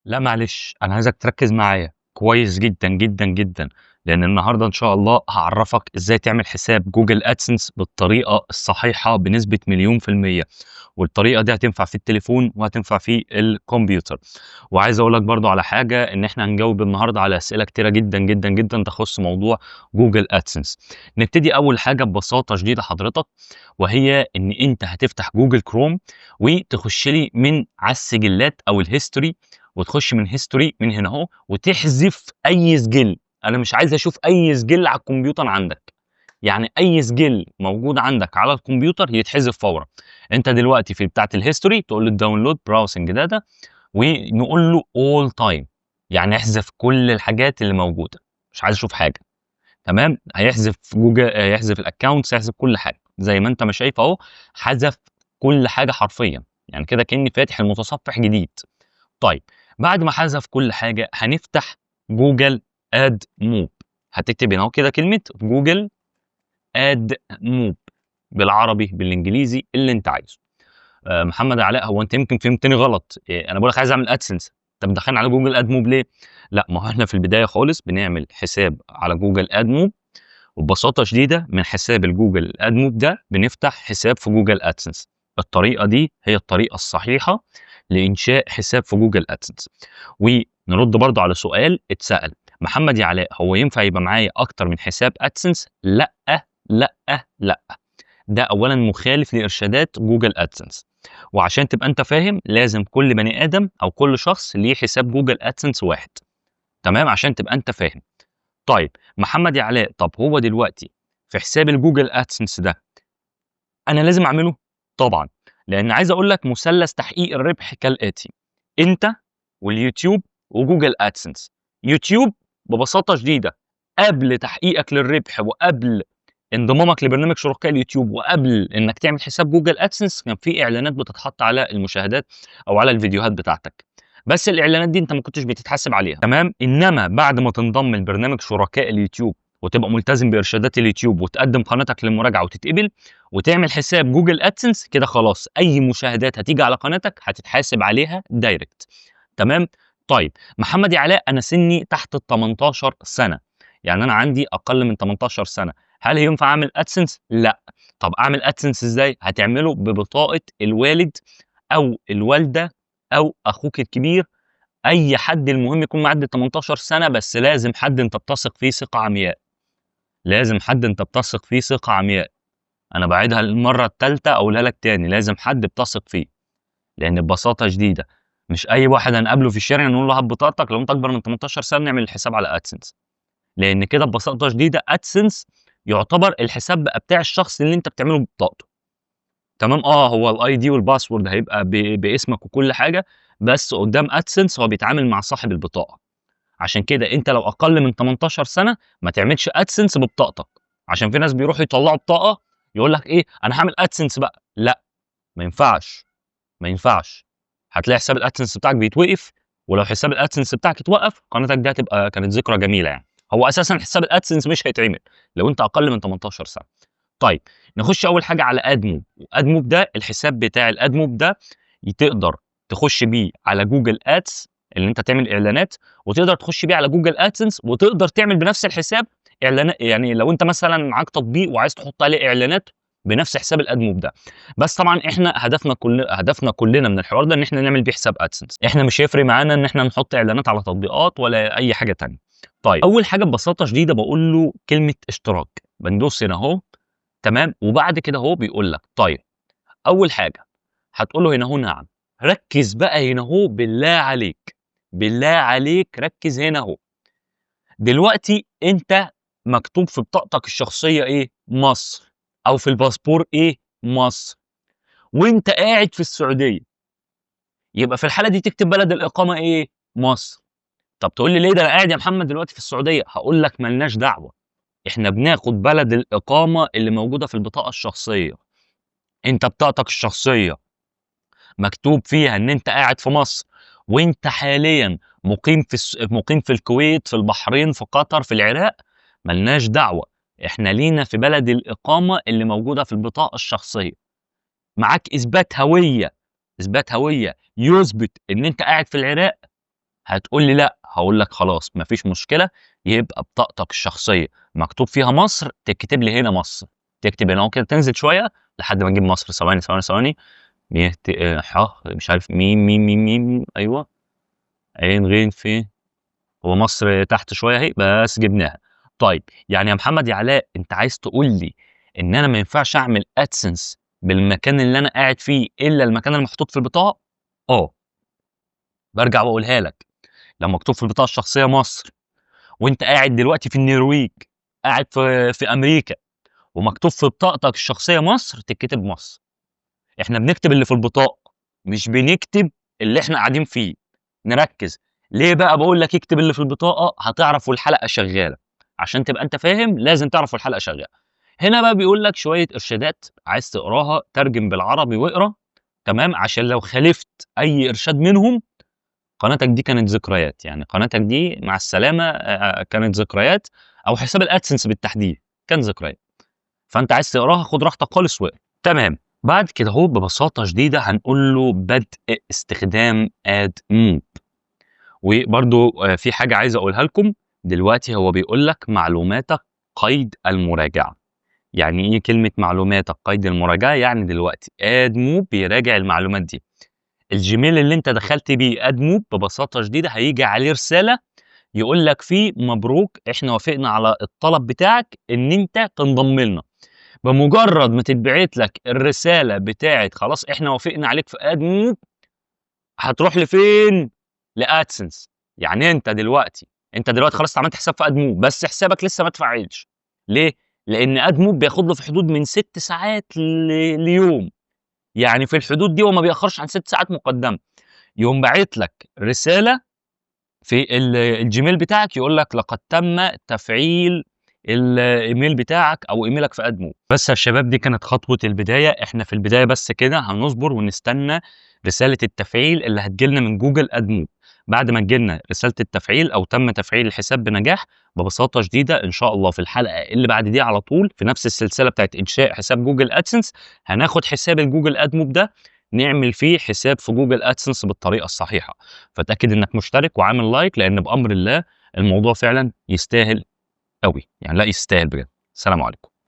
لا معلش، انا عايزك تركز معايا كويس جدا جدا جدا، لان النهارده ان شاء الله هعرفك ازاي تعمل حساب جوجل ادسنس بالطريقه الصحيحه بنسبه مليون في الميه. والطريقه دي هتنفع في التليفون وهتنفع في الكمبيوتر. وعايز اقول لك برضو على حاجه، ان احنا هنجاوب النهارده على اسئله كتيره جدا جدا جدا تخص موضوع جوجل ادسنس. نبتدي اول حاجه ببساطه شديده حضرتك، وهي ان انت هتفتح جوجل كروم وتخش لي من على السجلات او الهيستوري، وتخش من هيستوري من هنا اهو وتحذف اي سجل. انا مش عايز اشوف اي سجل على الكمبيوتر عندك، يعني اي سجل موجود عندك على الكمبيوتر يتحذف فورا. انت دلوقتي في بتاعه الهيستوري تقول له داونلود براوسنج داتا، ونقول له اول تايم، يعني احذف كل الحاجات اللي موجوده، مش عايز اشوف حاجه. تمام، هيحذف جوجل، هيحذف الاكونتس، هيحذف كل حاجه زي ما انت ما شايف اهو. حذف كل حاجه حرفيا، يعني كده كاني فاتح المتصفح جديد. طيب، بعد ما حذف كل حاجه هنفتح جوجل اد موب. هتكتب هنا اهو كده كلمه جوجل اد موب، بالعربي بالانجليزي اللي انت عايزه. محمد علاء، هو انت يمكن فهمتني غلط. انا بقول لك عايز اعمل ادسنس، انت مدخلني على جوجل اد موب ليه؟ لا، ما هو احنا في البدايه خالص بنعمل حساب على جوجل اد موب، وببساطه شديده من حساب الجوجل اد موب ده بنفتح حساب في جوجل ادسنس. الطريقه دي هي الطريقه الصحيحه لانشاء حساب في جوجل ادسنس. ونرد برضو على سؤال اتسال، محمد يا علاء هو ينفع يبقى معايا اكتر من حساب ادسنس؟ لا، لا، لا. ده اولا مخالف لارشادات جوجل ادسنس. وعشان تبقى انت فاهم، لازم كل بني ادم او كل شخص ليه حساب جوجل ادسنس واحد. تمام، عشان تبقى انت فاهم. طيب محمد يا علاء، طب هو دلوقتي في حساب الجوجل ادسنس ده انا لازم اعمله؟ طبعا، لان عايز اقول لك مثلث تحقيق الربح كالاتي: انت واليوتيوب وجوجل ادسنس. يوتيوب ببساطه شديده، قبل تحقيقك للربح وقبل انضمامك لبرنامج شركاء اليوتيوب وقبل انك تعمل حساب جوجل ادسنس، كان في اعلانات بتتحط على المشاهدات او على الفيديوهات بتاعتك، بس الاعلانات دي انت ما كنتش بتتحاسب عليها. تمام، انما بعد ما تنضم لبرنامج شركاء اليوتيوب وتبقى ملتزم بارشادات اليوتيوب وتقدم قناتك للمراجعه وتتقبل وتعمل حساب جوجل ادسنس، كده خلاص اي مشاهدات هتيجي على قناتك هتتحاسب عليها دايركت. تمام. طيب محمد يا علاء، انا سني تحت ال 18 سنه، يعني انا عندي اقل من 18 سنه، هل ينفع اعمل ادسنس؟ لا. طب اعمل ادسنس ازاي؟ هتعمله ببطاقه الوالد او الوالده او اخوك الكبير، اي حد المهم يكون معدي 18 سنه، بس لازم حد انت بتثق فيه ثقه عمياء. لازم حد انت بتثق فيه ثقه عمياء. انا بعيدها المره الثالثه اقولها لك تاني، لازم حد بتثق فيه. لان ببساطه شديده مش اي واحد هنقابله في الشارع نقول له هات بطاقتك لو انت اكبر من 18 سنه نعمل الحساب على ادسنس. لان كده ببساطه شديده ادسنس يعتبر الحساب بقى بتاع الشخص اللي انت بتعمله ببطاقته. تمام، هو الاي دي والباسورد هيبقى باسمك وكل حاجه، بس قدام ادسنس هو بيتعامل مع صاحب البطاقه. عشان كده انت لو اقل من 18 سنه ما تعملش ادسنس ببطاقتك. عشان في ناس بيروحوا يطلعوا بطاقه يقول لك ايه انا هعمل ادسنس بقى، لا، ما ينفعش، ما ينفعش. هتلاقي حساب الادسنس بتاعك بيتوقف، ولو حساب الادسنس بتاعك اتوقف قناتك دي هتبقى كانت ذكرى جميله يعني. هو اساسا حساب الادسنس مش هيتعمل لو انت اقل من 18 سنه. طيب، نخش اول حاجه على ادموب. ادموب ده الحساب بتاع الادموب ده تقدر تخش بيه على جوجل ادس اللي انت تعمل اعلانات، وتقدر تخش بيه على جوجل ادسنس، وتقدر تعمل بنفس الحساب اعلانات. يعني لو انت مثلا معاك تطبيق وعايز تحط عليه اعلانات بنفس حساب الادموب ده. بس طبعا احنا هدفنا كلنا من الحوار ده ان احنا نعمل بيه حساب ادسنس. احنا مش هيفرق معانا ان احنا نحط اعلانات على تطبيقات ولا اي حاجه تانية. طيب، اول حاجه ببساطه شديده بقول له كلمه اشتراك، بندوس هنا اهو. تمام، وبعد كده هو بيقول لك طيب، اول حاجه هتقول له هنا اهو نعم. ركز بقى هنا اهو بالله عليك، بالله عليك ركز هنا اهو. دلوقتي انت مكتوب في بطاقتك الشخصيه ايه؟ مصر. او في الباسبور ايه؟ مصر. وانت قاعد في السعوديه، يبقى في الحاله دي تكتب بلد الاقامه ايه؟ مصر. طب تقول لي ليه؟ ده انا قاعد يا محمد دلوقتي في السعوديه. هقول لك ملناش دعوه، احنا بناخد بلد الاقامه اللي موجوده في البطاقه الشخصيه. انت بطاقتك الشخصيه مكتوب فيها ان انت قاعد في مصر، وانت حاليا مقيم في الكويت، في البحرين، في قطر، في العراق، ملناش دعوه. احنا لينا في بلد الاقامه اللي موجوده في البطاقه الشخصيه. معاك اثبات هويه، اثبات هويه يثبت ان انت قاعد في العراق، هتقول لي لأ، هاقول لك خلاص ما فيش مشكلة، يبقى بطاقتك الشخصية مكتوب فيها مصر، تكتب لي هنا مصر، تكتب هنا أهو كده تنزل شوية لحد ما نجيب مصر. ثواني، ثواني، م ت ح مش عارف م أيوه، غ ف، هو مصر تحت شوية أهي، بس جبناها. طيب، يعني يا محمد يا علاء أنت عايز تقول لي إن أنا ما ينفعش أعمل AdSense بالمكان اللي أنا قاعد فيه إلا المكان المحطوط في البطاقة؟ آه، بارجع وأقولها لك، لو مكتوب في البطاقة الشخصية مصر وأنت قاعد دلوقتي في النرويج، قاعد في أمريكا، ومكتوب في بطاقتك الشخصية مصر، تتكتب مصر. إحنا بنكتب اللي في البطاقة، مش بنكتب اللي إحنا قاعدين فيه. نركّز. ليه بقى باقول لك اكتب اللي في البطاقة؟ هتعرف والحلقة شغالة. عشان تبقى أنت فاهم لازم تعرف والحلقة شغالة. هنا بقى بيقول لك شوية إرشادات عايز تقراها، ترجم بالعربي واقرا، تمام، عشان لو خالفت أي إرشاد منهم، قناتك دي كانت ذكريات، يعني قناتك دي مع السلامة، كانت ذكريات، أو حساب الAdsense بالتحديد كان ذكريات. فأنت عايز تقراها خُد راحتك خالص واقرا. تمام. بعد كده أهو ببساطة شديدة هنقول له بدء استخدام AdMob. وبرضه في حاجة عايز أقولها لكم، دلوقتي هو بيقول لك معلوماتك قيد المراجعة. يعني إيه كلمة معلوماتك قيد المراجعة؟ يعني دلوقتي AdMob بيراجع المعلومات دي. الجيميل اللي أنت دخلت بيه AdMob ببساطة شديدة هييجي عليه رسالة يقول لك فيه مبروك إحنا وافقنا على الطلب بتاعك إن أنت تنضم لنا. بمجرد ما تتبعت لك الرسالة بتاعة خلاص إحنا وافقنا عليك في AdMob، هتروح لفين؟ لAdsense. يعني أنت دلوقتي خلاص عملت حساب في AdMob، بس حسابك لسه ما اتفعّلش. ليه؟ لإن AdMob بياخد له في حدود من 6 ساعات ليوم، يعني في الحدود دي هو ما بيأخرش عن 6 ساعات مقدمة. يقوم باعت لك رسالة في الجيميل بتاعك يقول لك لقد تم تفعيل الإيميل بتاعك أو إيميلك في AdMob. بس يا شباب دي كانت خطوة البداية، إحنا في البداية بس كده هنصبر ونستنى رسالة التفعيل اللي هتيجي لنا من جوجل AdMob. بعد ما تيجي لنا رسالة التفعيل أو تم تفعيل الحساب بنجاح، ببساطة شديدة إن شاء الله في الحلقة اللي بعد دي على طول في نفس السلسلة بتاعة إنشاء حساب جوجل AdSense، هناخد حساب الجوجل AdMob ده نعمل فيه حساب في جوجل AdSense بالطريقة الصحيحة. فاتأكد إنك مشترك وعامل لايك، لأن بأمر الله الموضوع فعلًا يستاهل أوي، يعني لأ يستاهل بجد. سلام عليكم.